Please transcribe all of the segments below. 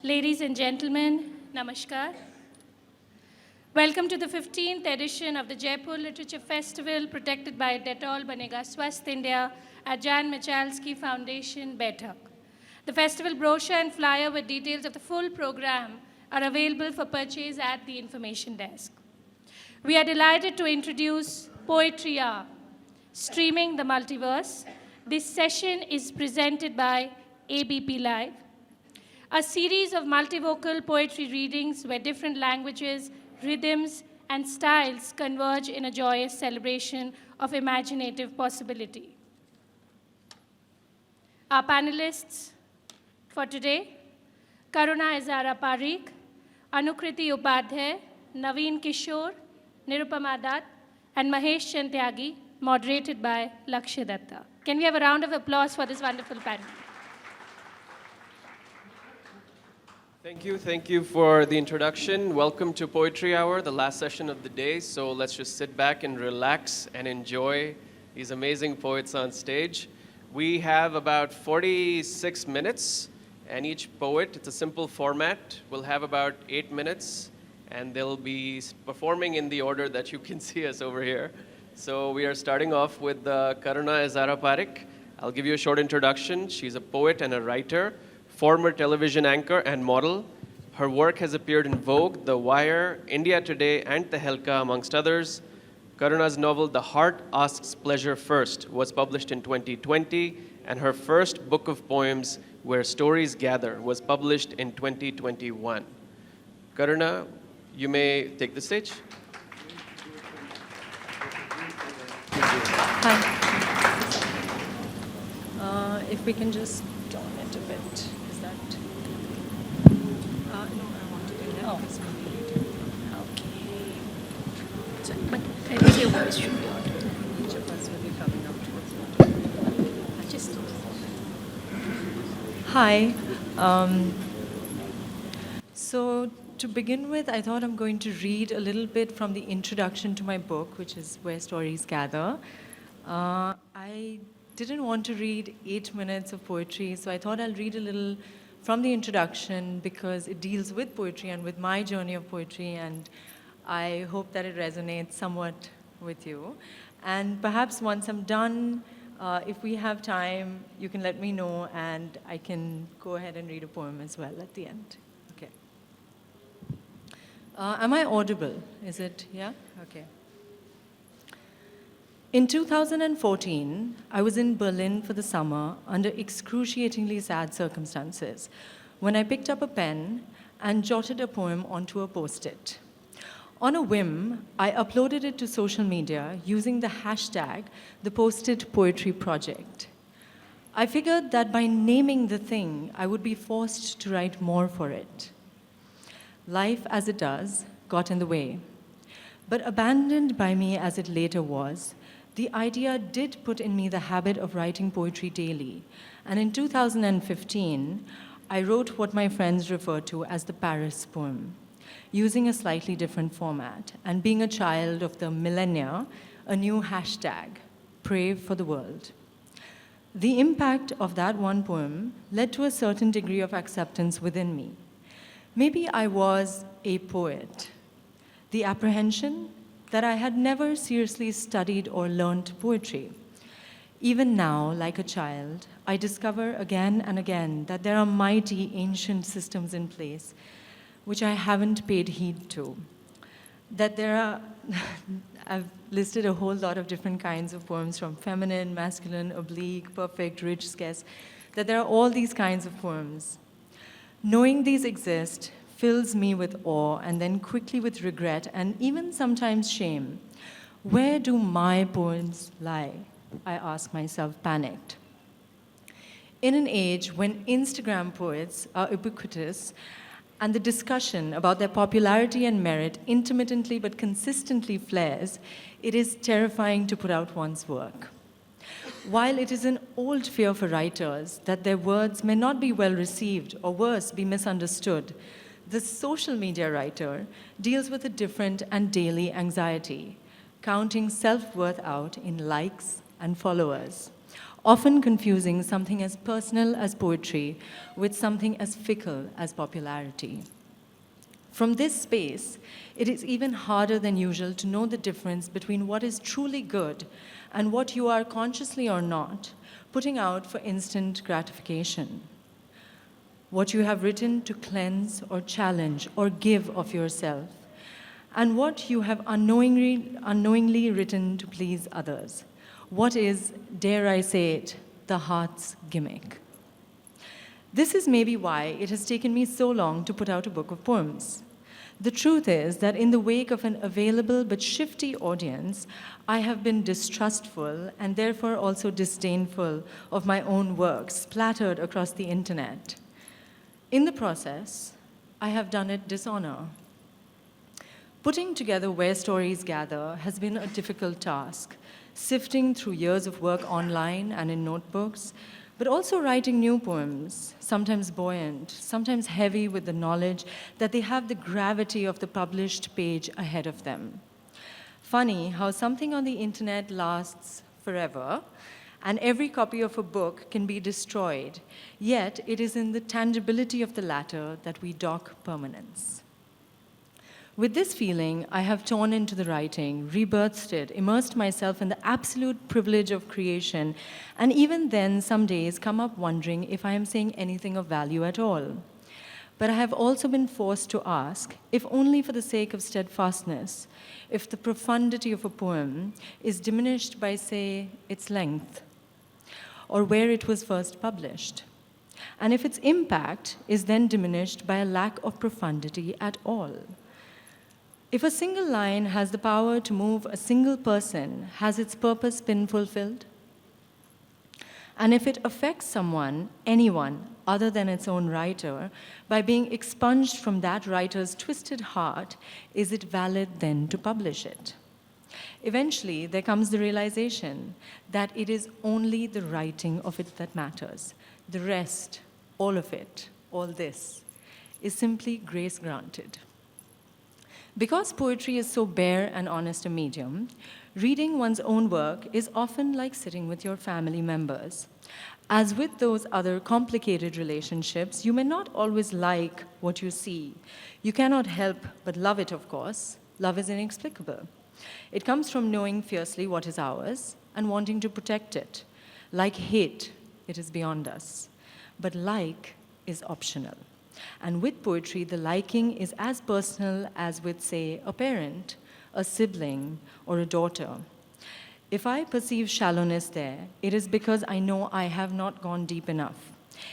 Ladies and gentlemen, namaskar. Welcome to the 15th edition of the Jaipur Literature Festival protected by Dettol Banega Swasth India at Jan Michalski Foundation, Baithak. The festival brochure and flyer with details of the full program are available for purchase at the information desk. We are delighted to introduce Poetry Hour, Streaming the Multiverse. This session is presented by ABP Live, a series of multivocal poetry readings where different languages, rhythms, and styles converge in a joyous celebration of imaginative possibility. Our panelists for today, Karuna Zara Parikh, Anukrithiyovadya, Naveen Kishore, Nirupamadat, and Mahesh Chantyagi, moderated by Lakshya Datta. Can we have a round of applause for this wonderful panel? Thank you for the introduction. Welcome to Poetry Hour, the last session of the day. So let's just sit back and relax and enjoy these amazing poets on stage. We have about 46 minutes, and each poet, it's a simple format, will have about 8 minutes, and they'll be performing in the order that you can see us over here. So we are starting off with Karuna Zara Parikh. I'll give you a short introduction. She's a poet and a writer, former television anchor and model. Her work has appeared in Vogue, The Wire, India Today, and Tehelka, amongst others. Karuna's novel, The Heart Asks Pleasure First, was published in 2020, and her first book of poems, Where Stories Gather, was published in 2021. Karuna, you may take the stage. Hi. If we can just turn it a bit. Is that? No, I want to do that. Oh. Okay. So, but I think your voice should be audible. Each of us will be coming up to it. Just. Hi. So to begin with, I thought I'm going to read a little bit from the introduction to my book, which is Where Stories Gather. I didn't want to read 8 minutes of poetry, so I thought I'll read a little from the introduction because it deals with poetry and with my journey of poetry, and I hope that it resonates somewhat with you. And perhaps once I'm done, if we have time, you can let me know, and I can go ahead and read a poem as well at the end. Okay. Am I audible? Is it? Yeah? Okay. In 2014, I was in Berlin for the summer under excruciatingly sad circumstances when I picked up a pen and jotted a poem onto a post-it. On a whim, I uploaded it to social media using the hashtag the Post-it Poetry Project. I figured that by naming the thing, I would be forced to write more for it. Life, as it does, got in the way. But abandoned by me as it later was, the idea did put in me the habit of writing poetry daily. And in 2015, I wrote what my friends refer to as the Paris poem, using a slightly different format. And being a child of the millennia, a new hashtag, Pray for the World. The impact of that one poem led to a certain degree of acceptance within me. Maybe I was a poet. The apprehension that I had never seriously studied or learned poetry. Even now, like a child, I discover again and again that there are mighty ancient systems in place which I haven't paid heed to. That there are, I've listed a whole lot of different kinds of poems from feminine, masculine, oblique, perfect, rich, scarce, that there are all these kinds of poems. Knowing these exist fills me with awe and then quickly with regret and even sometimes shame. Where do my poems lie? I ask myself, panicked. In an age when Instagram poets are ubiquitous and the discussion about their popularity and merit intermittently but consistently flares, it is terrifying to put out one's work. While it is an old fear for writers that their words may not be well received or worse, be misunderstood, the social media writer deals with a different and daily anxiety, counting self-worth out in likes and followers, often confusing something as personal as poetry with something as fickle as popularity. From this space, it is even harder than usual to know the difference between what is truly good and what you are, consciously or not, putting out for instant gratification. What you have written to cleanse or challenge or give of yourself, and what you have unknowingly written to please others. What is, dare I say it, the heart's gimmick? This is maybe why it has taken me so long to put out a book of poems. The truth is that in the wake of an available but shifty audience, I have been distrustful and therefore also disdainful of my own work splattered across the internet. In the process, I have done it dishonor. Putting together Where Stories Gather has been a difficult task, sifting through years of work online and in notebooks, but also writing new poems, sometimes buoyant, sometimes heavy with the knowledge that they have the gravity of the published page ahead of them. Funny how something on the internet lasts forever, and every copy of a book can be destroyed, yet it is in the tangibility of the latter that we dock permanence. With this feeling, I have torn into the writing, rebirthed it, immersed myself in the absolute privilege of creation, and even then, some days, come up wondering if I am saying anything of value at all. But I have also been forced to ask, if only for the sake of steadfastness, if the profundity of a poem is diminished by, say, its length, or where it was first published, and if its impact is then diminished by a lack of profundity at all. If a single line has the power to move a single person, has its purpose been fulfilled? And if it affects someone, anyone, other than its own writer, by being expunged from that writer's twisted heart, is it valid then to publish it? Eventually, there comes the realization that it is only the writing of it that matters. The rest, all of it, all this, is simply grace granted. Because poetry is so bare and honest a medium, reading one's own work is often like sitting with your family members. As with those other complicated relationships, you may not always like what you see. You cannot help but love it, of course. Love is inexplicable. It comes from knowing fiercely what is ours and wanting to protect it. Like hate, it is beyond us. But like is optional. And with poetry, the liking is as personal as with, say, a parent, a sibling, or a daughter. If I perceive shallowness there, it is because I know I have not gone deep enough.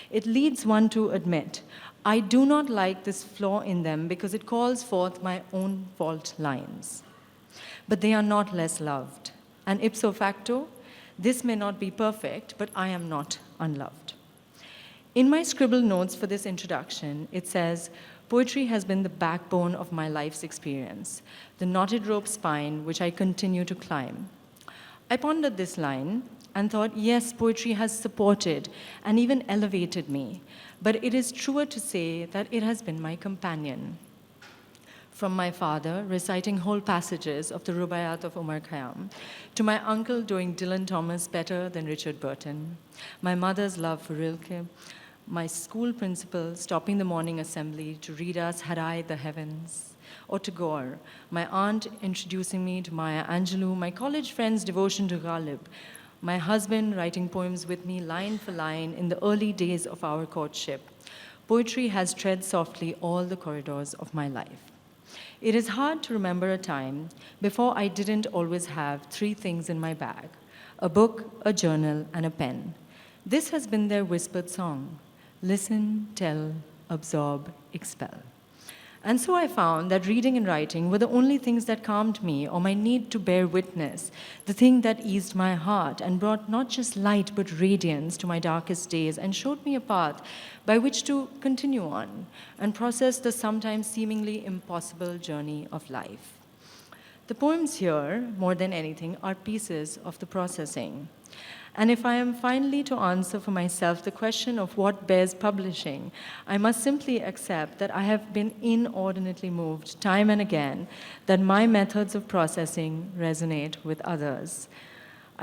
It leads one to admit, I do not like this flaw in them because it calls forth my own fault lines. But they are not less loved. And ipso facto, this may not be perfect, but I am not unloved. In my scribbled notes for this introduction, it says, poetry has been the backbone of my life's experience, the knotted rope spine which I continue to climb. I pondered this line and thought, yes, poetry has supported and even elevated me, but it is truer to say that it has been my companion. From my father reciting whole passages of the Rubaiyat of Umar Khayyam, to my uncle doing Dylan Thomas better than Richard Burton, my mother's love for Rilke, my school principal stopping the morning assembly to read us Had I the Heavens, or Tagore, my aunt introducing me to Maya Angelou, my college friend's devotion to Ghalib, my husband writing poems with me line for line in the early days of our courtship. Poetry has tread softly all the corridors of my life. It is hard to remember a time before I didn't always have three things in my bag: a book, a journal, and a pen. This has been their whispered song: listen, tell, absorb, expel. And so I found that reading and writing were the only things that calmed me, or my need to bear witness, the thing that eased my heart and brought not just light but radiance to my darkest days and showed me a path by which to continue on and process the sometimes seemingly impossible journey of life. The poems here, more than anything, are pieces of the processing. And if I am finally to answer for myself the question of what bears publishing, I must simply accept that I have been inordinately moved time and again that my methods of processing resonate with others.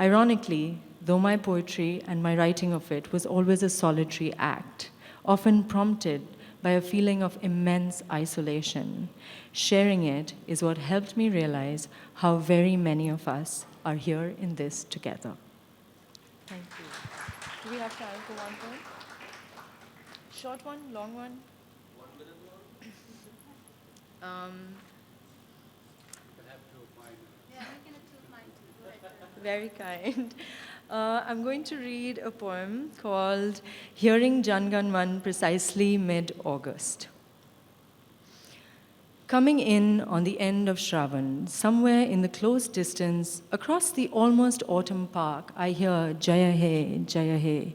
Ironically, though my poetry and my writing of it was always a solitary act, often prompted by a feeling of immense isolation. Sharing it is what helped me realize how very many of us are here in this together. Thank you. Do we have time for one poem? Short one, long one? 1 minute long? Very kind. I'm going to read a poem called Hearing Janganman precisely mid-August. Coming in on the end of Shravan, somewhere in the close distance, across the almost autumn park, I hear Jaya He, Jaya He.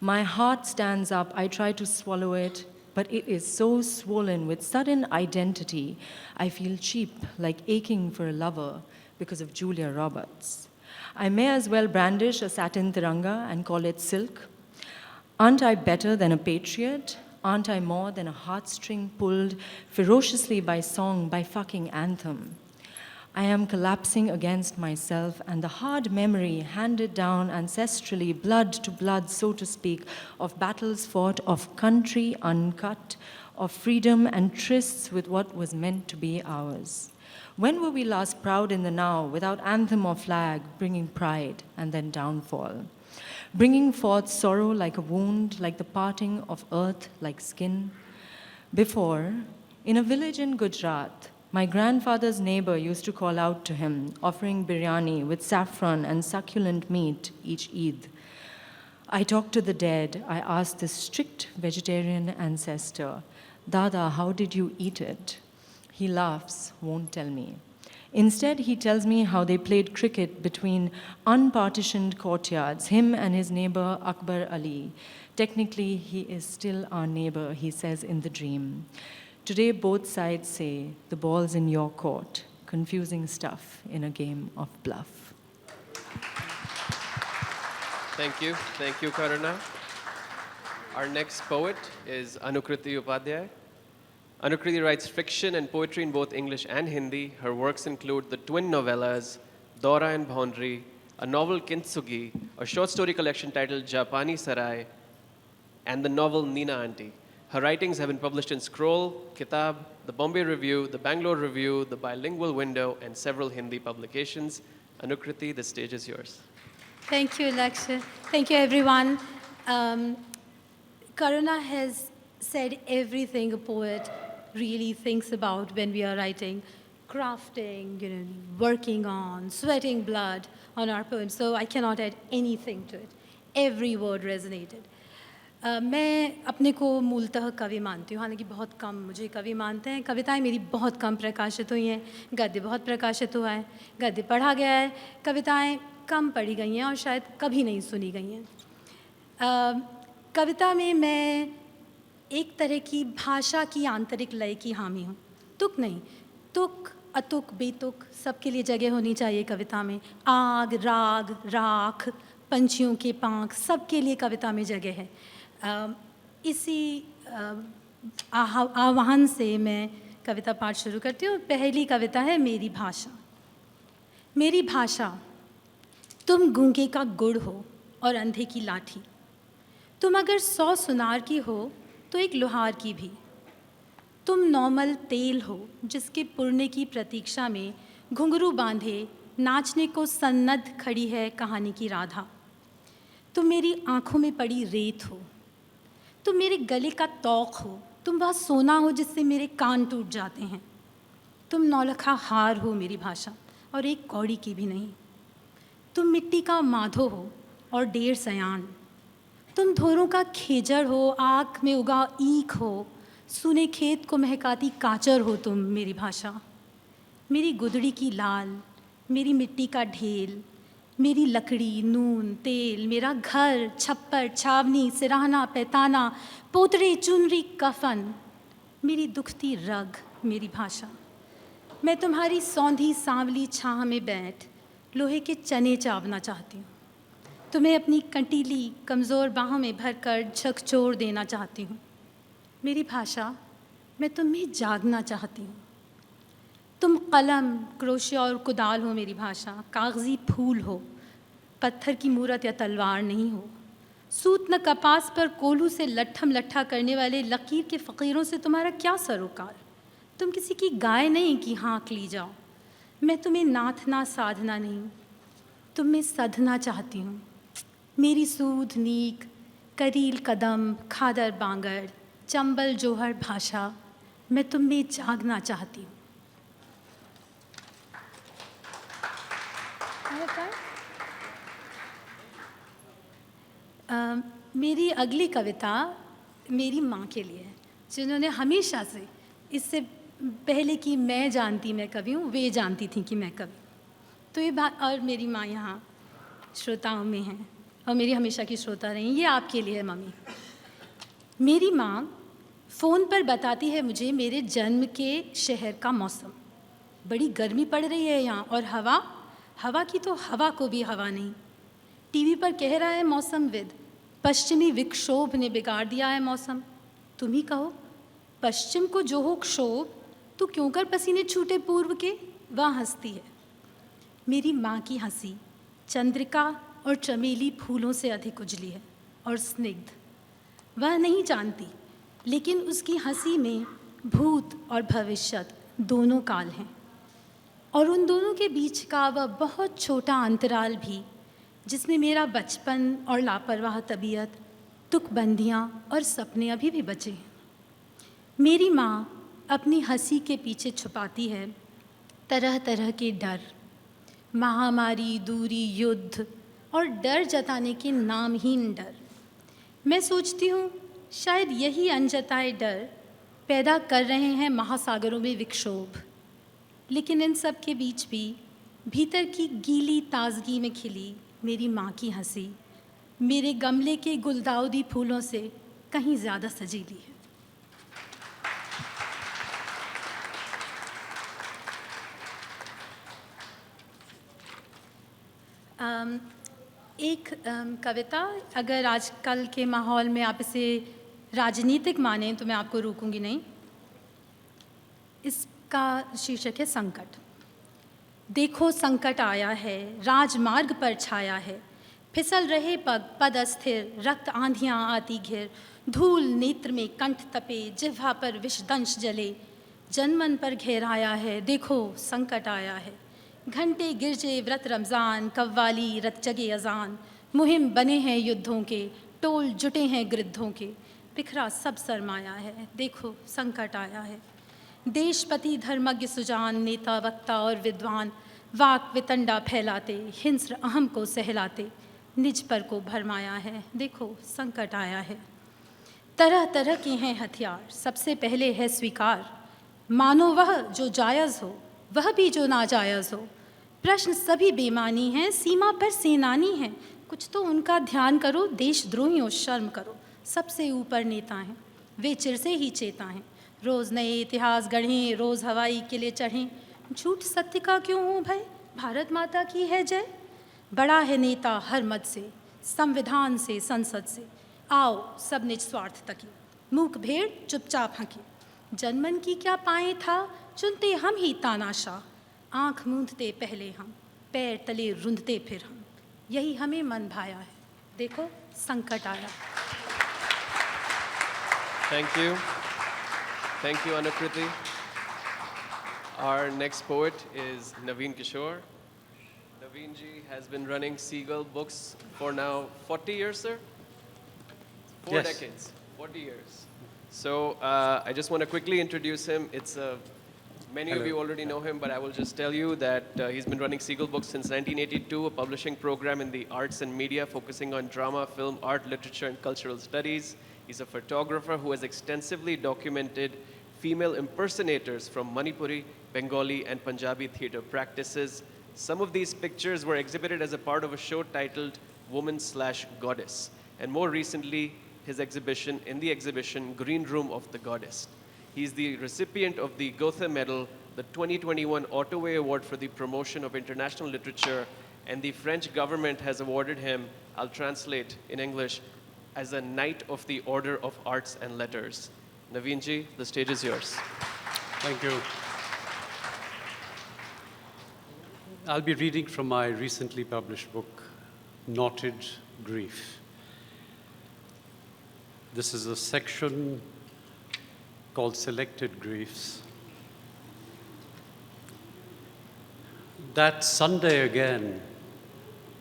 My heart stands up, I try to swallow it, but it is so swollen with sudden identity, I feel cheap, like aching for a lover because of Julia Roberts. I may as well brandish a satin tiranga and call it silk. Aren't I better than a patriot? Aren't I more than a heartstring pulled ferociously by song, by fucking anthem? I am collapsing against myself and the hard memory handed down ancestrally, blood to blood, so to speak, of battles fought, of country uncut, of freedom and trysts with what was meant to be ours. When were we last proud in the now, without anthem or flag, bringing pride and then downfall? Bringing forth sorrow like a wound, like the parting of earth like skin? Before, in a village in Gujarat, my grandfather's neighbor used to call out to him, offering biryani with saffron and succulent meat each Eid. I talked to the dead. I asked this strict vegetarian ancestor, Dada, how did you eat it? He laughs, won't tell me. Instead, he tells me how they played cricket between unpartitioned courtyards, him and his neighbor Akbar Ali. Technically, he is still our neighbor, he says in the dream. Today, both sides say, the ball's in your court, confusing stuff in a game of bluff. Thank you, Karuna. Our next poet is Anukrithiyovadya. Anukrithi writes fiction and poetry in both English and Hindi. Her works include the twin novellas, Dora and Bhaundri, a novel Kintsugi, a short story collection titled Japani Sarai, and the novel Nina Auntie. Her writings have been published in Scroll, Kitab, the Bombay Review, the Bangalore Review, the Bilingual Window, and several Hindi publications. Anukrithi, the stage is yours. Thank you, Lakshya. Thank you, everyone. Karuna has said everything a poet really thinks about when we are writing, crafting, working on, sweating blood on our poems. So I cannot add anything to it. Every word resonated. मैं अपने को मूलतः कवि मानती हूँ, हालांकि बहुत कम मुझे कवि मानते हैं. कविताएं मेरी बहुत कम प्रकाशित हुई हैं, गद्य बहुत प्रकाशित हुआ है, गद्य पढ़ा गया है, कविताएं कम पढ़ी गई हैं और शायद कभी नहीं सुनी गई हैं. कविता में मैं एक तरह की भाषा की आंतरिक लय की हामी हूँ. तुक नहीं, तुक अतुक बेतुक सबके लिए जगह होनी चाहिए कविता में. आग, राग, राख, पंछियों के पांख सबके लिए कविता में जगह है. इसी आह्वान से मैं कविता पाठ शुरू करती हूँ. पहली कविता है मेरी भाषा. मेरी भाषा, तुम गूंगे का गुड़ हो और अंधे की लाठी. तुम अगर 100 सुनार की हो तो एक लोहार की भी. तुम नॉर्मल तेल हो जिसके पुरने की प्रतीक्षा में घुंघरू बांधे नाचने को सन्नद्ध खड़ी है कहानी की राधा. तुम मेरी आँखों में पड़ी रेत हो. तुम मेरे गले का तौक हो. तुम वह सोना हो जिससे मेरे कान टूट जाते हैं. तुम नौलखा हार हो मेरी भाषा, और एक कौड़ी की भी नहीं. तुम मिट्टी का माधो हो और डेढ़ सयान. तुम धोरों का खेजड़ हो, आँख में उगा ईख हो, सुने खेत को महकाती काचर हो तुम मेरी भाषा. मेरी गुदड़ी की लाल, मेरी मिट्टी का ढेल, मेरी लकड़ी, नून, तेल, मेरा घर, छप्पर, छावनी, सिराहना, पैताना, पोतरे, चुनरी, कफन, मेरी दुखती रग मेरी भाषा. मैं तुम्हारी सौंधी सांवली छाह में बैठ लोहे के चने चावना चाहती हूँ. तुम्हें अपनी कंटीली कमज़ोर बाहों में भरकर झकझोर देना चाहती हूँ. मेरी भाषा, मैं तुम्हें जागना चाहती हूँ. तुम कलम, क्रोशिया और कुदाल हो मेरी भाषा. कागज़ी फूल हो, पत्थर की मूरत या तलवार नहीं हो, सूत न कपास पर कोल्हू से लट्ठम लट्ठा करने वाले लकीर के फ़कीरों से तुम्हारा क्या सरोकार। तुम किसी की गाय नहीं कि हाँक ली जाओ। मैं तुम्हें नाथना साधना नहीं, तुम में सधना चाहती हूँ। मेरी सूद नीक, करील कदम, खादर बांगड़, चंबल जोहर भाषा, मैं तुम में जागना चाहती हूँ। मेरी अगली कविता मेरी माँ के लिए है, जिन्होंने हमेशा से, इससे पहले कि मैं जानती मैं कवि हूँ, वे जानती थी कि मैं कवि। तो ये बात, और मेरी माँ यहाँ श्रोताओं में हैं और मेरी हमेशा की श्रोता रही। ये आपके लिए है मम्मी। मेरी माँ फ़ोन पर बताती है मुझे मेरे जन्म के शहर का मौसम। बड़ी गर्मी पड़ रही है यहाँ, और हवा की तो हवा को भी हवा नहीं। टीवी पर कह रहा है मौसमविद, पश्चिमी विक्षोभ ने बिगाड़ दिया है मौसम। तुम ही कहो, पश्चिम को जो हो क्षोभ, तो क्यों कर पसीने छूटे पूर्व के। वह हंसती है। मेरी माँ की हंसी चंद्रिका और चमेली फूलों से अधिक उजली है और स्निग्ध। वह नहीं जानती, लेकिन उसकी हंसी में भूत और भविष्यत दोनों काल हैं, और उन दोनों के बीच का वह बहुत छोटा अंतराल भी, जिसमें मेरा बचपन और लापरवाह तबीयत, तुकबंदियाँ और सपने अभी भी बचे हैं। मेरी माँ अपनी हंसी के पीछे छुपाती है तरह तरह के डर, महामारी, दूरी, युद्ध और डर जताने के नामहीन डर। मैं सोचती हूँ शायद यही अनजताए डर पैदा कर रहे हैं महासागरों में विक्षोभ। लेकिन इन सब के बीच भी भीतर की गीली ताजगी में खिली मेरी माँ की हंसी मेरे गमले के गुलदाउदी फूलों से कहीं ज़्यादा सजीली है। एक कविता, अगर आजकल के माहौल में आप इसे राजनीतिक माने तो मैं आपको रोकूंगी नहीं। इसका शीर्षक है संकट। देखो संकट आया है, राजमार्ग पर छाया है, फिसल रहे पद अस्थिर, रक्त आंधियाँ आती घिर, धूल नेत्र में कंठ तपे, जिह्वा पर विषदंश जले, जनमन पर घेराया है, देखो संकट आया है। घंटे गिरजे व्रत रमज़ान, कव्वाली रत जगे अजान, मुहिम बने हैं युद्धों के, टोल जुटे हैं गृद्धों के, बिखरा सब सरमाया है, देखो संकट आया है। देशपति धर्मज्ञ सुजान, नेता वक्ता और विद्वान, वाक वितंडा फैलाते, हिंस्र अहम को सहलाते, निज पर को भरमाया है, देखो संकट आया है। तरह तरह के हैं हथियार, सबसे पहले है स्वीकार, मानो वह जो जायज़ हो, वह भी जो नाजायज़ हो। प्रश्न सभी बेमानी हैं, सीमा पर सेनानी हैं, कुछ तो उनका ध्यान करो, देशद्रोहियों शर्म करो। सबसे ऊपर नेता हैं, वे चिर से ही चेता हैं, रोज़ नए इतिहास गढ़ें, रोज़ हवाई किले चढ़ें। झूठ सत्य का क्यों हो भय, भारत माता की है जय। बड़ा है नेता हर मद से, संविधान से, संसद से, आओ सब निज स्वार्थ तकी, मूक भेड़ चुपचाप हंकी। जनमन की क्या पाए था, चुनते हम ही तानाशाह, आँख मूंदते पहले हम, पैर तले रुंधते फिर हम, यही हमें मन भाया है, देखो संकट आया। Thank you, Anukriti. Our next poet is Naveen Kishore. Davinji has been running Seagull Books for now 40 years, sir? Four Yes. decades, 40 years. So I just want to quickly introduce him. Many of you already know him, but I will just tell you that he's been running Seagull Books since 1982, a publishing program in the arts and media focusing on drama, film, art, literature, and cultural studies. He's a photographer who has extensively documented female impersonators from Manipuri, Bengali, and Punjabi theater practices. Some of these pictures were exhibited as a part of a show titled Woman/Goddess, and more recently, his exhibition Green Room of the Goddess. He's the recipient of the Gotha Medal, the 2021 Ottaway Award for the Promotion of International Literature, and the French government has awarded him, I'll translate in English, as a Knight of the Order of Arts and Letters. Naveenji, the stage is yours. Thank you. I'll be reading from my recently published book, knotted grief. This is a section called Selected Griefs. That Sunday again,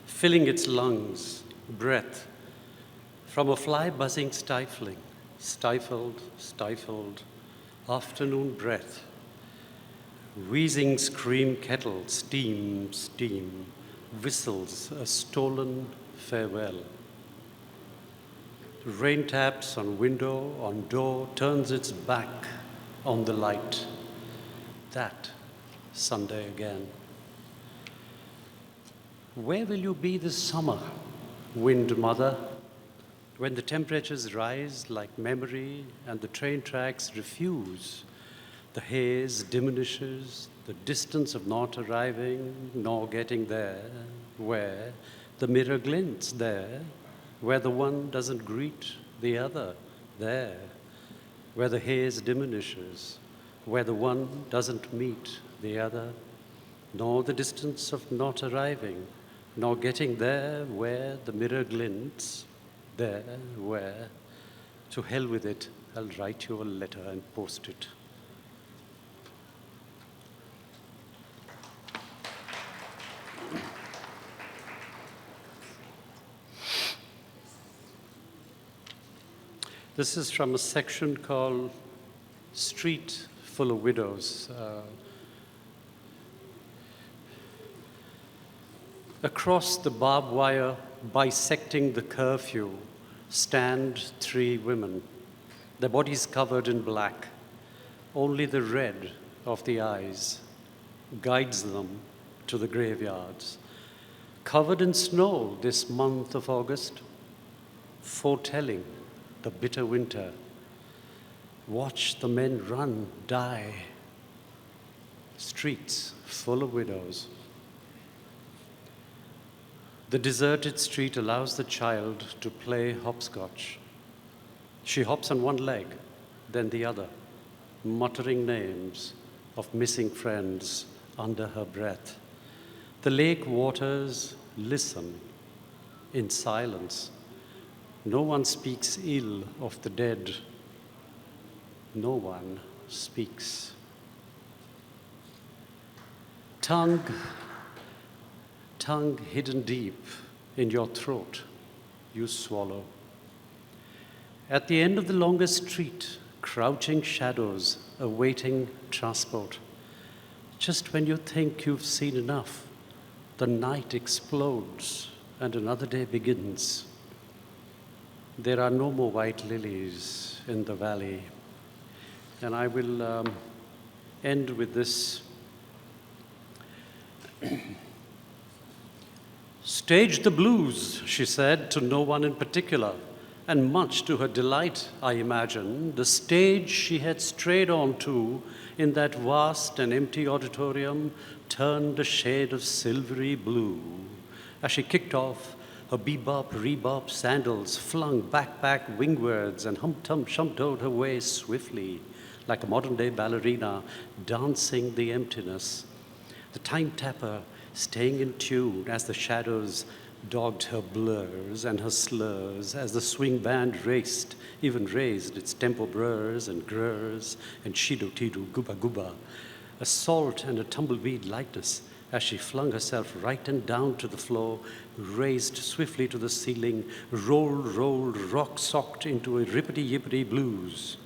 filling its lungs, breath, from a fly buzzing stifling, stifled, afternoon breath, wheezing scream kettle, steam, whistles a stolen farewell. Rain taps on window, on door, turns its back on the light. That Sunday again. Where will you be this summer, wind mother, when the temperatures rise like memory and the train tracks refuse? The haze diminishes, the distance of not arriving nor getting there, where the mirror glints there, where the one doesn't greet the other, there, where the haze diminishes, where the one doesn't meet the other, nor the distance of not arriving, nor getting there, where the mirror glints, there, where, to hell with it, I'll write you a letter and post it. This is from a section called Street Full of Widows. Across the barbed wire, bisecting the curfew, stand three women, their bodies covered in black. Only the red of the eyes guides them to the graveyards. Covered in snow this month of August, foretelling the bitter winter. Watch the men run, die. Streets full of widows. The deserted street allows the child to play hopscotch. She hops on one leg, then the other, muttering names of missing friends under her breath. The lake waters listen in silence. No one speaks ill of the dead. No one speaks. Tongue hidden deep in your throat, you swallow. At the end of the longest street, crouching shadows awaiting transport. Just when you think you've seen enough, the night explodes and another day begins. There are no more white lilies in the valley. And I will end with this. Stage the blues, she said, to no one in particular, and much to her delight, I imagine, the stage she had strayed onto in that vast and empty auditorium turned a shade of silvery blue as she kicked off her bebop, rebop sandals, flung backpack wingwards, and humped her way swiftly, like a modern-day ballerina dancing the emptiness. The time tapper staying in tune as the shadows dogged her blurs and her slurs, as the swing band raced, even raised its tempo brrs and grrs and shido-tido gooba-gooba. A salt and a tumbleweed lightness as she flung herself right and down to the floor, raised swiftly to the ceiling, rolled, rock-socked into a rippity-yippity blues.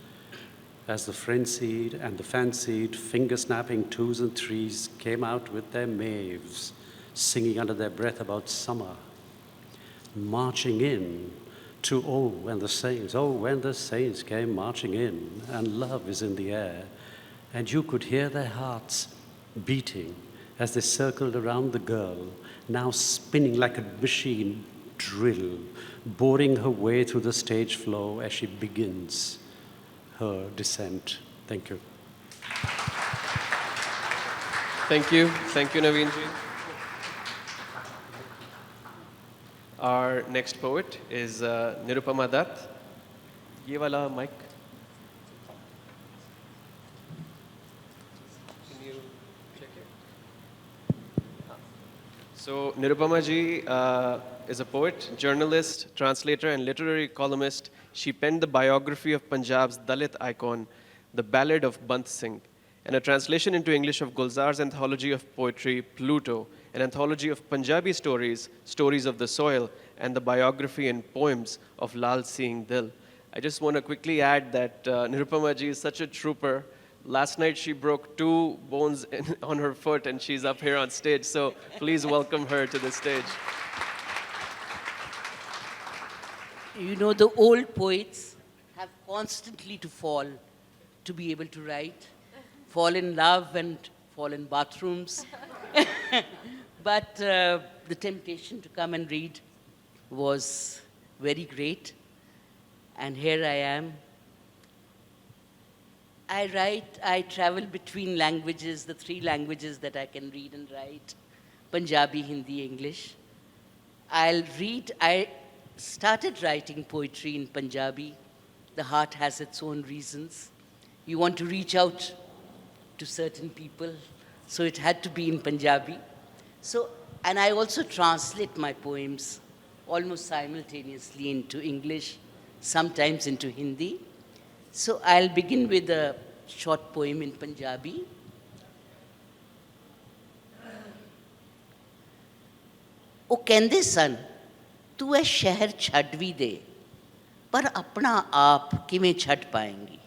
As the frenzied and the fancied finger-snapping twos and threes came out with their maves, singing under their breath about summer, marching in to oh, when the saints came marching in, and love is in the air, and you could hear their hearts beating as they circled around the girl, now spinning like a machine drill, boring her way through the stage floor as she begins her descent. Thank you. Thank you, Naveenji. Our next poet is Nirupamadat. Ye wala mic. Can you check it? So Nirupama ji is a poet, journalist, translator, and literary columnist. She penned the biography of Punjab's Dalit icon, The Ballad of Bant Singh, and a translation into English of Gulzar's anthology of poetry, Pluto, an anthology of Punjabi stories, Stories of the Soil, and the biography and poems of Lal Singh Dil. I just want to quickly add that Nirupamaji is such a trooper. Last night she broke 2 bones on her foot and she's up here on stage, so please welcome her to the stage. You know, the old poets have constantly to fall to be able to write, fall in love and fall in bathrooms. But the temptation to come and read was very great. And here I am. I write, I travel between languages, the 3 languages that I can read and write, Punjabi, Hindi, English. I started writing poetry in Punjabi. The heart has its own reasons. You want to reach out to certain people, so it had to be in Punjabi. And I also translate my poems almost simultaneously into English, sometimes into Hindi. So I'll begin with a short poem in Punjabi. ਉਹ ਕਹਿੰਦੇ ਸਨ ਤੂੰ ਇਹ ਸ਼ਹਿਰ ਛੱਡ ਵੀ ਦੇ ਪਰ ਆਪਣਾ ਆਪ ਕਿਵੇਂ ਛੱਡ ਪਾਏਂਗੀ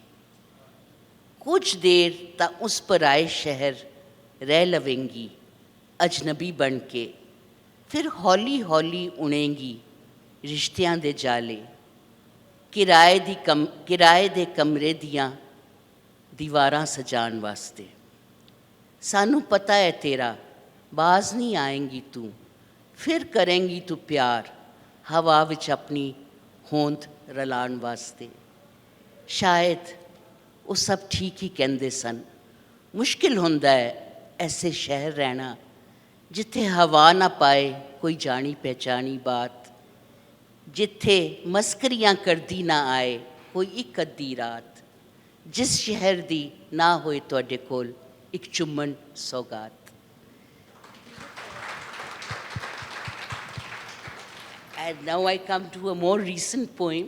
ਕੁਝ ਦੇਰ ਤਾਂ ਉਸ ਪਰਾਏ ਸ਼ਹਿਰ ਰਹਿ ਲਵੇਂਗੀ ਅਜਨਬੀ ਬਣ ਕੇ ਫਿਰ ਹੌਲੀ ਹੌਲੀ ਉਣੇਂਗੀ ਰਿਸ਼ਤਿਆਂ ਦੇ ਜਾਲੇ ਕਿਰਾਏ ਦੇ ਕਮਰੇ ਦੀਆਂ ਦੀਵਾਰਾਂ ਸਜਾਉਣ ਵਾਸਤੇ ਸਾਨੂੰ ਪਤਾ ਹੈ ਤੇਰਾ ਬਾਜ਼ ਨਹੀਂ ਆਏਂਗੀ ਤੂੰ ਫਿਰ ਕਰੇਂਗੀ ਤੂੰ ਪਿਆਰ ਹਵਾ ਵਿੱਚ ਆਪਣੀ ਹੋਂਦ ਰਲਾਉਣ ਵਾਸਤੇ ਸ਼ਾਇਦ ਉਹ ਸਭ ਠੀਕ ਹੀ ਕਹਿੰਦੇ ਸਨ ਮੁਸ਼ਕਿਲ ਹੁੰਦਾ ਹੈ ਐਸੇ ਸ਼ਹਿਰ ਰਹਿਣਾ ਜਿੱਥੇ ਹਵਾ ਨਾ ਪਾਏ ਕੋਈ ਜਾਣੀ ਪਹਿਚਾਣੀ ਬਾਤ ਜਿੱਥੇ ਮਸਕਰੀਆਂ ਕਰਦੀ ਨਾ ਆਏ ਕੋਈ ਇੱਕ ਅੱਧੀ ਰਾਤ ਜਿਸ ਸ਼ਹਿਰ ਦੀ ਨਾ ਹੋਏ ਤੁਹਾਡੇ ਕੋਲ ਇੱਕ ਚੁੰਮਣ ਸੌਗਾਤ And now I come to a more recent poem,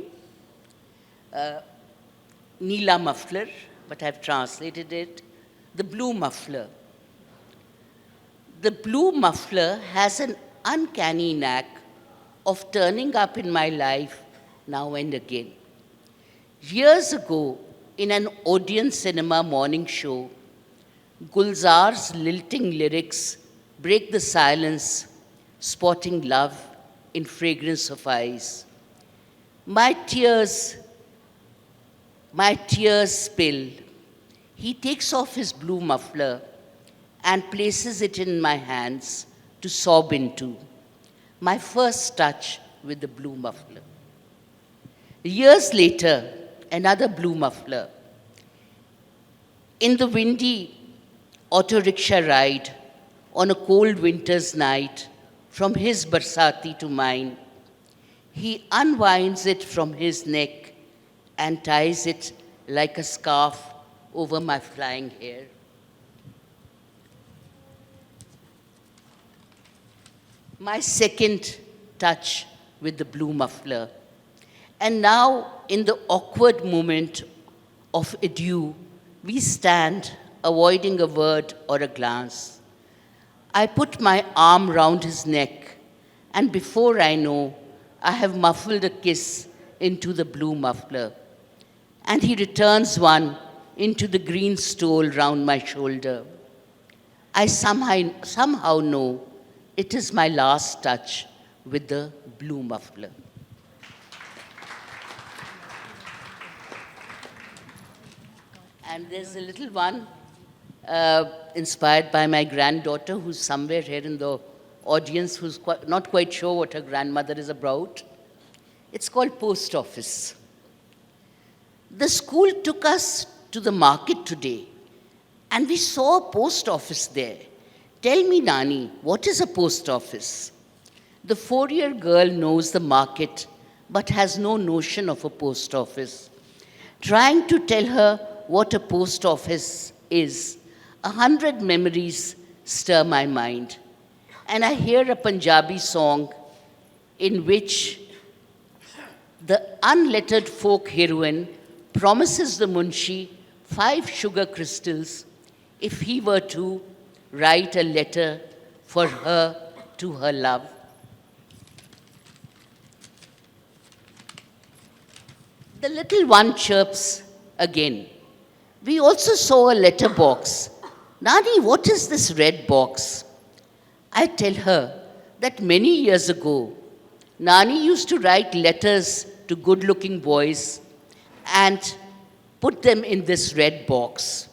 Neela Muffler, but I've translated it, The Blue Muffler. The blue muffler has an uncanny knack of turning up in my life now and again. Years ago, in an Odeon cinema morning show, Gulzar's lilting lyrics break the silence, spotting love in fragrance of eyes. My tears spill. He takes off his blue muffler and places it in my hands to sob into. My first touch with the blue muffler. Years later, another blue muffler. In the windy auto rickshaw ride on a cold winter's night, from his barsati to mine, he unwinds it from his neck and ties it like a scarf over my flying hair. My second touch with the blue muffler. And now, in the awkward moment of adieu, we stand, avoiding a word or a glance. I put my arm round his neck, and before I know, I have muffled a kiss into the blue muffler. And he returns one into the green stole round my shoulder. I somehow know it is my last touch with the blue muffler. And there's a little one inspired by my granddaughter who's somewhere here in the audience who's not quite sure what her grandmother is about. It's called Post Office. The school took us to the market today and we saw a post office there. Tell me, Nani, what is a post office? The 4-year girl knows the market but has no notion of a post office. Trying to tell her what a post office is, 100 memories stir my mind. And I hear a Punjabi song in which the unlettered folk heroine promises the Munshi 5 sugar crystals if he were to write a letter for her to her love. The little one chirps again. We also saw a letter box. Nani, what is this red box? I tell her that many years ago, Nani used to write letters to good-looking boys and put them in this red box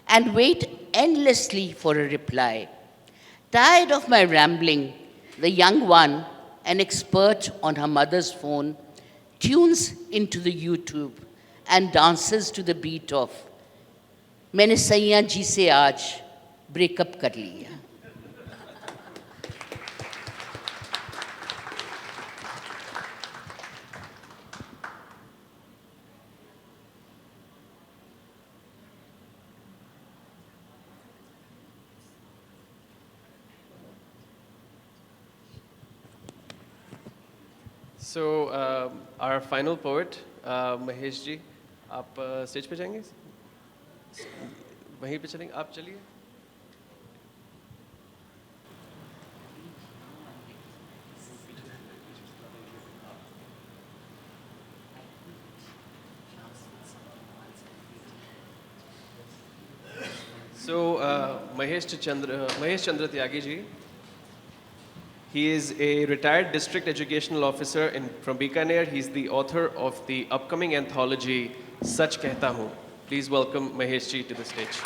and wait endlessly for a reply. Tired of my rambling, the young one, an expert on her mother's phone, tunes into the YouTube and dances to the beat of मैंने सैया जी से आज breakup कर लिया. So our final poet, Mahesh ji, आप stage पे जाएंगे? वहीं पे चलेंगे, आप चलिए. So Mahesh Chandra Tyagi ji, he is a retired district educational officer from Bikaner. He's the author of the upcoming anthology Sach Kehta Hoon. Please welcome Mahesh ji to the stage.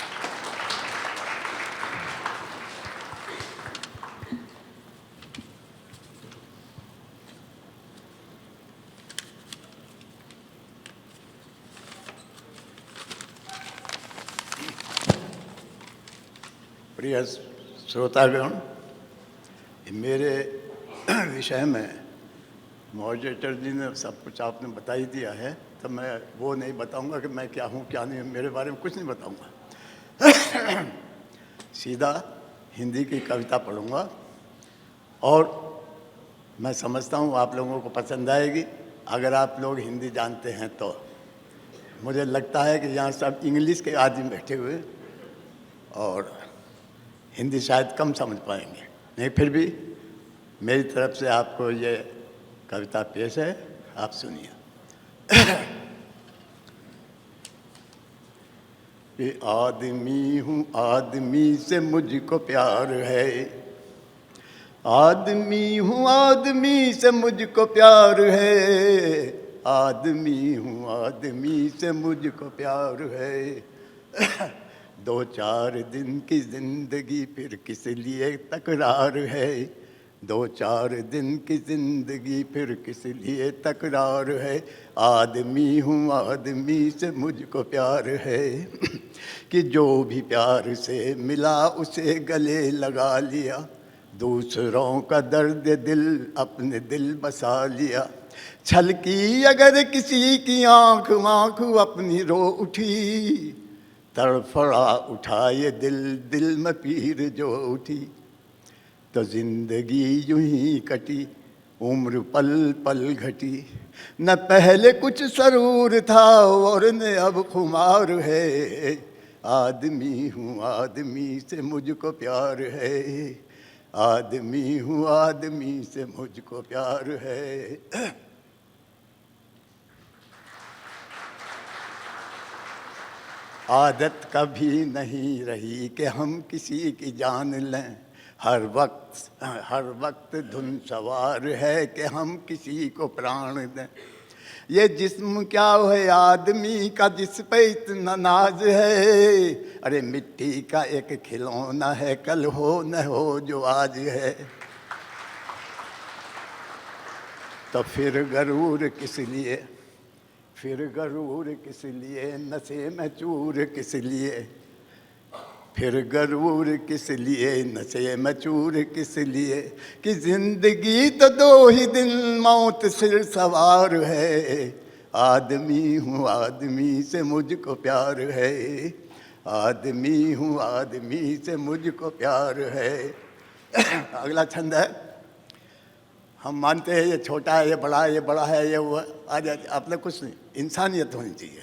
प्रिय श्रोतागण, मेरे विषय में moderator जी ने सब कुछ आपने बता ही दिया है, तो मैं वो नहीं बताऊंगा कि मैं क्या हूँ क्या नहीं, मेरे बारे में कुछ नहीं बताऊंगा. सीधा हिंदी की कविता पढ़ूंगा और मैं समझता हूँ आप लोगों को पसंद आएगी अगर आप लोग हिंदी जानते हैं तो. मुझे लगता है कि यहाँ सब इंग्लिश के आदमी बैठे हुए और हिंदी शायद कम समझ पाएंगे, नहीं फिर भी मेरी तरफ से आपको ये कविता पेश है, आप सुनिए. कि आदमी हूँ आदमी से मुझको प्यार है, आदमी हूँ आदमी से मुझको प्यार है, आदमी हूँ आदमी से मुझको प्यार है. 2-4 दिन की जिंदगी फिर किस लिए तकरार है, 2-4 दिन की जिंदगी फिर किस लिए तकरार है. आदमी हूँ आदमी से मुझको प्यार है कि जो भी प्यार से मिला उसे गले लगा लिया, दूसरों का दर्द दिल अपने दिल बसा लिया. छलकी अगर किसी की आँख आँख अपनी रो उठी, तड़फड़ा उठा ये दिल दिल में पीर जो उठी. तो जिंदगी यूं ही कटी उम्र पल पल घटी, न पहले कुछ सरूर था और न अब खुमार है. आदमी हूँ आदमी से मुझको प्यार है, आदमी हूँ आदमी से मुझको प्यार है. आदत कभी नहीं रही कि हम किसी की जान लें, हर वक्त धुन सवार है कि हम किसी को प्राण दें. ये जिस्म क्या है आदमी का जिस पे इतना नाज है, अरे मिट्टी का एक खिलौना है कल हो न हो जो आज है. तो फिर गरूर किस लिए, फिर गरूर किस लिए, नशे में चूर किस लिए, फिर गरूर किस लिए, नशे में चूर किस लिए. कि जिंदगी तो 2 ही दिन मौत सिर सवार है. आदमी हूँ आदमी से मुझको प्यार है, आदमी हूँ आदमी से मुझको प्यार है. अगला छंद है. हम मानते हैं ये छोटा है, ये बड़ा है, ये बड़ा है, ये वो आज अपने कुछ नहीं, इंसानियत होनी चाहिए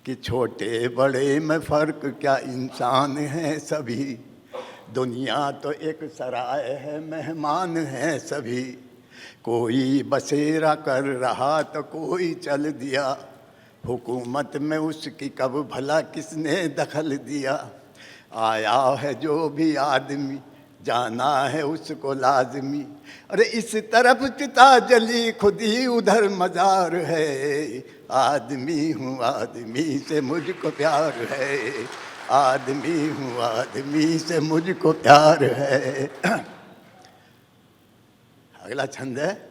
कि छोटे बड़े में फ़र्क क्या, इंसान हैं सभी, दुनिया तो एक सराय है, मेहमान हैं सभी, कोई बसेरा कर रहा तो कोई चल दिया, हुकूमत में उसकी कब भला किसने दखल दिया, आया है जो भी आदमी जाना है उसको लाजमी, अरे इस तरफ चिता जली खुद ही उधर मजार है, आदमी हूँ आदमी से मुझको प्यार है, आदमी हूँ आदमी से मुझको प्यार है। अगला छंद है,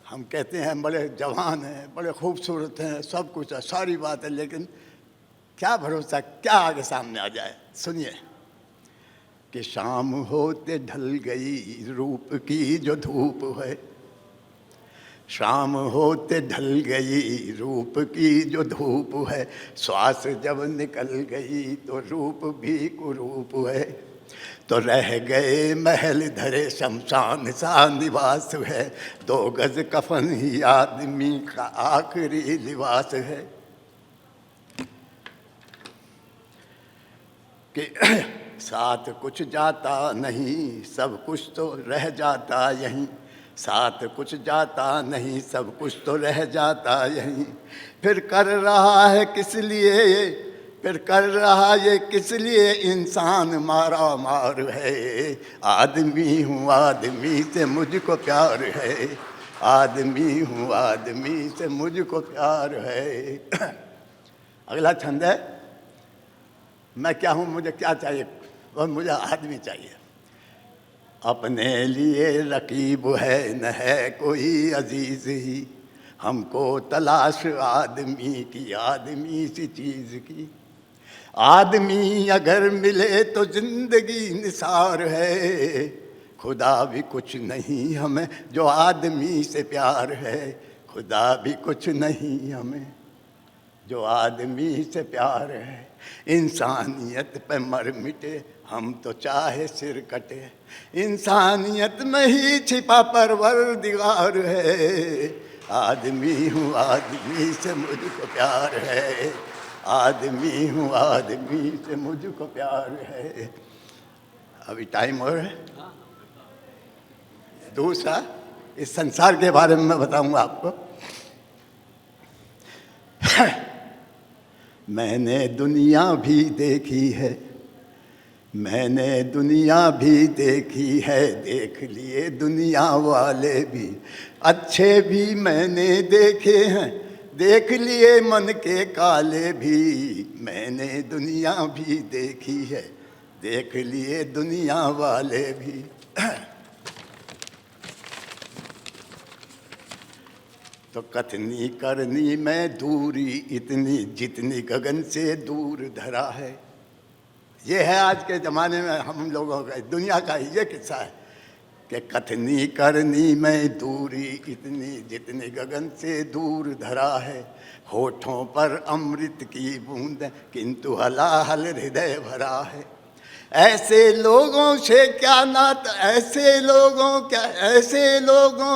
हम कहते हैं बड़े जवान हैं, बड़े खूबसूरत हैं, सब कुछ है, सारी बात है, लेकिन क्या भरोसा क्या आगे सामने आ जाए। सुनिए कि शाम होते ढल गई रूप की जो धूप है, शाम होते ढल गई रूप की जो धूप है, श्वास जब निकल गई तो रूप भी कुरूप है, तो रह गए महल धरे शमशान सा निवास है, 2 गज कफन ही आदमी का आखिरी लिबास है। कि साथ कुछ जाता नहीं सब कुछ तो रह जाता यहीं, साथ कुछ जाता नहीं सब कुछ तो रह जाता यहीं, फिर कर रहा है किस लिए ये, फिर कर रहा ये किस लिए इंसान मारा मार है, आदमी हूँ आदमी से मुझको प्यार है, आदमी हूँ आदमी से मुझको प्यार है। अगला छंद है, मैं क्या हूँ मुझे क्या चाहिए, और मुझे आदमी चाहिए, अपने लिए रकीब है न है कोई अजीज ही, हमको तलाश आदमी की आदमी सी चीज़ की, आदमी अगर मिले तो जिंदगी निसार है, खुदा भी कुछ नहीं हमें जो आदमी से प्यार है, खुदा भी कुछ नहीं हमें जो आदमी से प्यार है, इंसानियत पे मर मिटे हम तो चाहे सिर कटे, इंसानियत में ही छिपा परवरदिगार है, आदमी हूँ आदमी से मुझको प्यार है, आदमी हूँ आदमी से मुझको प्यार है। अभी टाइम और है। दूसरा, इस संसार के बारे में मैं बताऊंगा आपको। मैंने दुनिया भी देखी है, मैंने दुनिया भी देखी है, देख लिए दुनिया वाले भी, अच्छे भी मैंने देखे हैं, देख लिए मन के काले भी, मैंने दुनिया भी देखी है, देख लिए दुनिया वाले भी। तो कथनी करनी में दूरी इतनी जितनी गगन से दूर धरा है, ये है आज के ज़माने में हम लोगों का, दुनिया का ये किस्सा है कि कथनी करनी में दूरी इतनी जितनी गगन से दूर धरा है, होठों पर अमृत की बूंद किंतु हलाहल हृदय भरा है, ऐसे लोगों से क्या नाता, ऐसे लोगों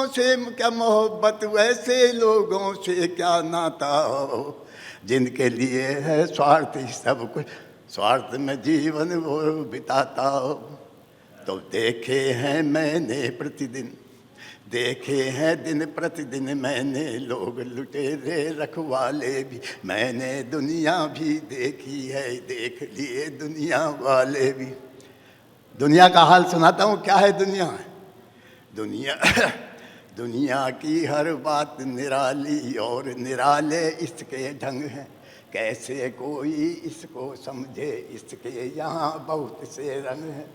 से क्या मोहब्बत, वैसे लोगों से क्या नाता हो, जिनके लिए है स्वार्थ ही सब कुछ, स्वार्थ में जीवन वो बिताता हो। तो देखे हैं मैंने प्रतिदिन, देखे हैं दिन प्रतिदिन मैंने लोग लुटेरे रखवाले भी, मैंने दुनिया भी देखी है, देख लिए दुनिया वाले भी। दुनिया का हाल सुनाता हूँ, क्या है दुनिया? दुनिया की हर बात निराली और निराले इसके ढंग हैं, कैसे कोई इसको समझे, इसके यहाँ बहुत से रंग हैं,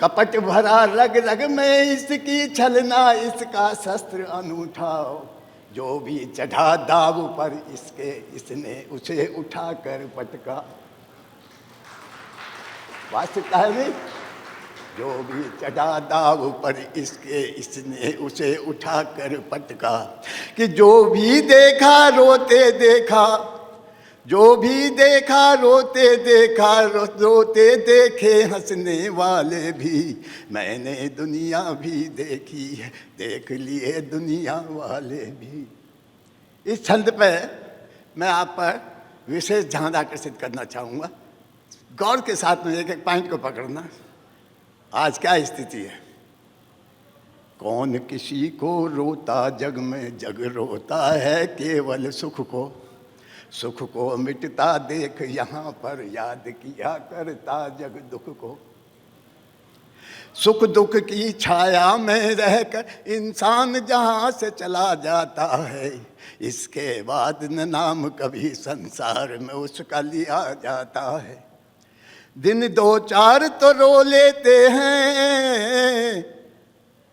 कपट भरा रग रग में इसकी छलना, इसका शस्त्र अनूठा, जो भी चढ़ा दाव पर इसके, इसने उसे उठा कर पटका। वास्तविकता है नहीं, जो भी चढ़ा दाव पर इसके, इसने उसे उठा कर पटका, कि जो भी देखा रोते देखा, जो भी देखा रोते देखा, रोते देखे हंसने वाले भी, मैंने दुनिया भी देखी है, देख लिए दुनिया वाले भी। इस छंद पे मैं आप पर विशेष ध्यान आकर्षित करना चाहूँगा। गौर के साथ में एक एक पॉइंट को पकड़ना। आज क्या स्थिति है? कौन किसी को रोता जग में, जग रोता है केवल सुख को, सुख को मिटता देख यहाँ पर, याद किया करता जग दुख को। सुख दुख की छाया में रहकर इंसान जहाँ से चला जाता है, इसके बाद न नाम कभी संसार में उसका लिया जाता है। दिन दो चार तो रो लेते हैं,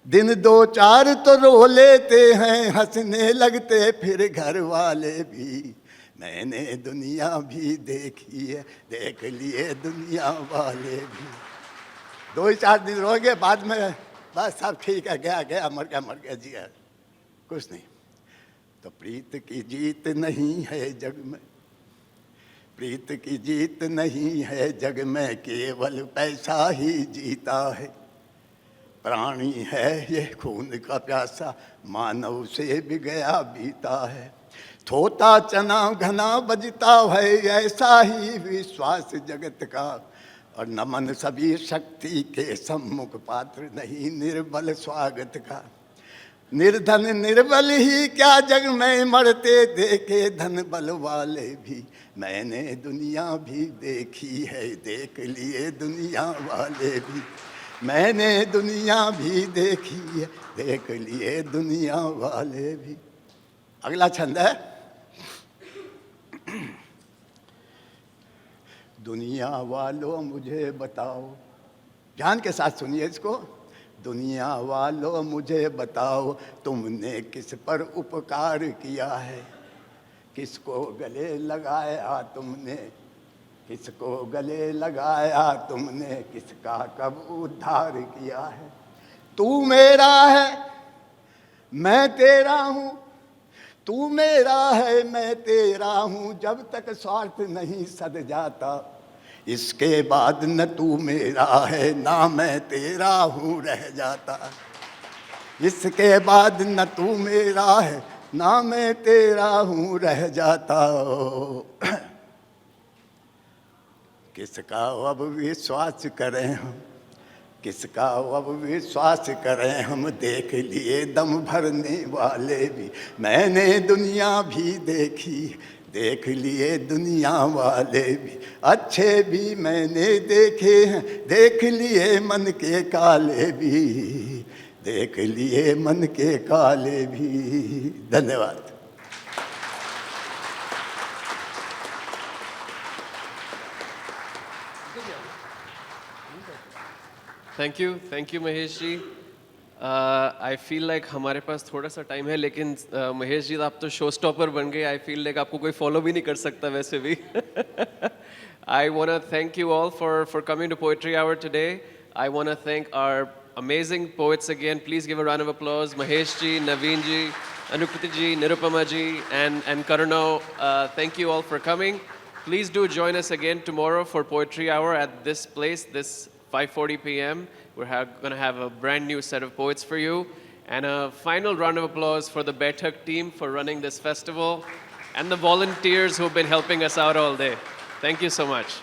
दिन दो चार तो रो लेते हैं, हंसने लगते फिर घर वाले भी, मैंने दुनिया भी देखी है, देख लिए दुनिया वाले भी। 2-4 दिन रो गए, बाद में बस सब ठीक है, गया गया, मर गया जी है, कुछ नहीं। तो प्रीत की जीत नहीं है जग में, प्रीत की जीत नहीं है जग में, केवल पैसा ही जीता है। प्राणी है ये खून का प्यासा, मानव से भी गया बीता है। थोता चना घना बजता है, ऐसा ही विश्वास जगत का, और नमन सभी शक्ति के सम्मुख, पात्र नहीं निर्बल स्वागत का। निर्धन निर्बल ही क्या जग में मरते देखे धन बल वाले भी, मैंने दुनिया भी देखी है, देख लिए दुनिया वाले भी, मैंने दुनिया भी देखी है, देख लिए दुनिया वाले भी। अगला छंद है दुनिया वालों मुझे बताओ, ध्यान के साथ सुनिए इसको। दुनिया वालों मुझे बताओ, तुमने किस पर उपकार किया है, किसको गले लगाया तुमने, किसको गले लगाया तुमने, किसका कब उद्धार किया है। तू मेरा है मैं तेरा हूँ, तू मेरा है मैं तेरा हूँ, जब तक स्वार्थ नहीं सद जाता, इसके बाद न तू मेरा है ना मैं तेरा हूँ रह जाता। इसके बाद न तू मेरा है ना मैं तेरा हूँ रह जाता। किसका अब विश्वास करें हम, किसका अब विश्वास करें हम, देख लिए दम भरने वाले भी, मैंने दुनिया भी देखी, देख लिए दुनिया वाले भी, अच्छे भी मैंने देखे हैं, देख लिए मन के काले भी, देख लिए मन के काले भी। धन्यवाद। Thank you Mahesh ji. I feel like हमारे पास थोड़ा सा टाइम है, लेकिन महेश जी आप तो शो स्टॉपर बन गए। आई फील लाइक आपको कोई फॉलो भी नहीं कर सकता वैसे भी। I want to thank you all for coming to Poetry Hour today. I want to thank our amazing poets again. Please give a round of applause. Mahesh ji, Naveen ji, Anukrithiyovadya ji, Nirupamadat ji, and Karuna. Thank you all for coming. Please do join us again tomorrow for Poetry Hour at this place, this 5:40 p.m. We're going to have a brand new set of poets for you. And a final round of applause for the Baithak team for running this festival and the volunteers who've been helping us out all day. Thank you so much.